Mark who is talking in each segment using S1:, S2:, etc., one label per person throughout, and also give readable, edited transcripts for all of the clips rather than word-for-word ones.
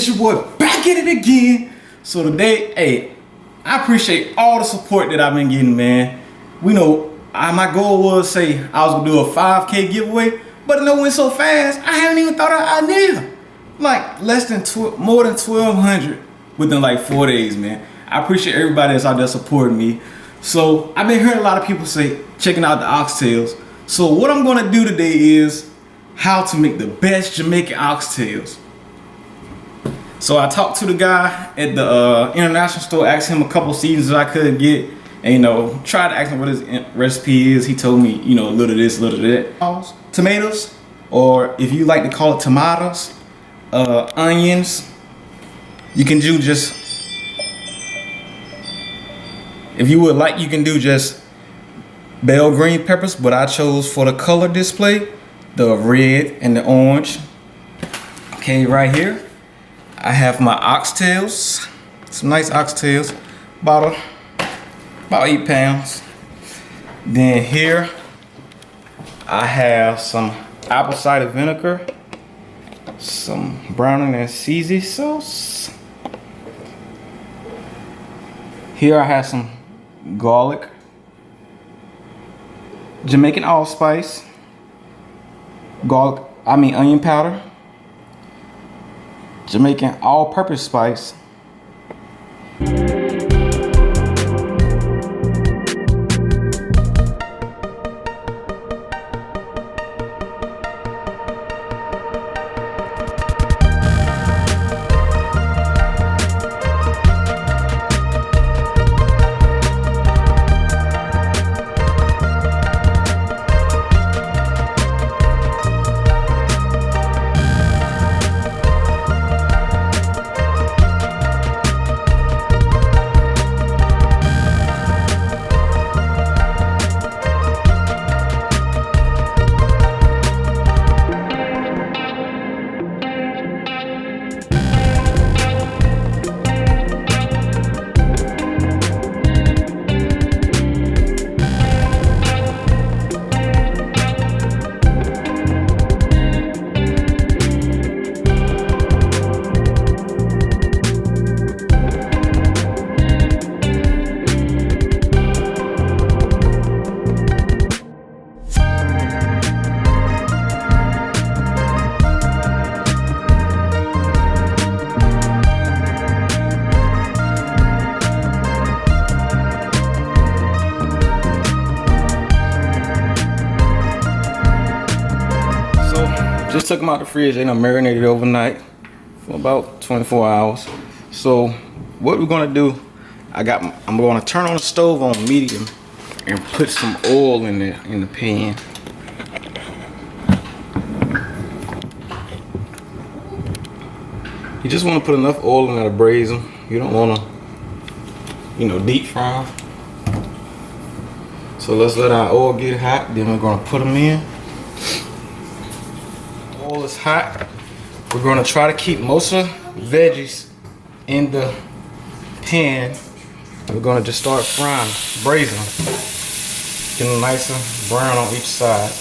S1: It's your boy back at it again. So today, hey, I appreciate all the support that I've been getting, man. We know my goal was say I was gonna do a 5K giveaway, but it went so fast, I haven't even thought of an idea. Like more than 1,200 within like 4 days, man. I appreciate everybody that's out there supporting me. So I've been hearing a lot of people say checking out the oxtails. So what I'm gonna do today is how to make the best Jamaican oxtails. So I talked to the guy at the international store, asked him a couple seasons I could get, and tried to ask him what his recipe is. He told me, a little of this, little of that. Tomatoes, or if you like to call it tomatoes, onions. You can do just, if you would like, you can do just bell green peppers, but I chose for the color display, the red and the orange. Okay, right here, I have my oxtails, some nice oxtails, about 8 pounds. Then here, I have some apple cider vinegar, some browning and Caesar sauce. Here I have some garlic, Jamaican allspice, onion powder, Jamaican all-purpose spice, just took them out the fridge. They done marinated overnight for about 24 hours. So what we're gonna do, I'm gonna turn on the stove on medium and put some oil in the pan. You just want to put enough oil in there to braise them. You don't want to, deep fry them. So let's let our oil get hot. Then we're gonna put them in. Oil is hot. We're going to try to keep most of the veggies in the pan. We're going to just start frying, braising them, getting them nice and brown on each side.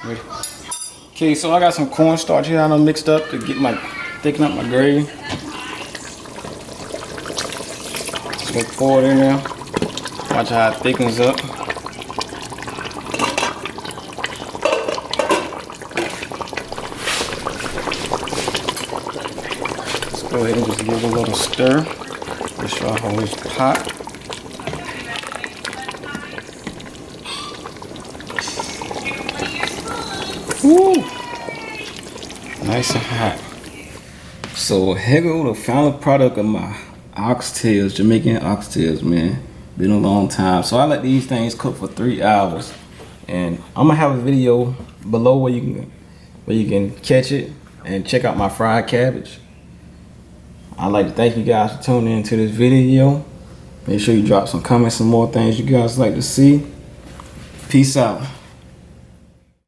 S1: Ready? Okay, so I got some cornstarch here I done mixed up to get thicken up my gravy. Just gonna pour it in there. Watch how it thickens up. Let's go ahead and just give it a little stir. Make sure I hold this pot. Woo! Nice and hot. So here go the final product of my oxtails, Jamaican oxtails, man. Been a long time. So I let these things cook for 3 hours. And I'm gonna have a video below where you can catch it and check out my fried cabbage. I'd like to thank you guys for tuning in to this video. Make sure you drop some comments, some more things you guys like to see. Peace out.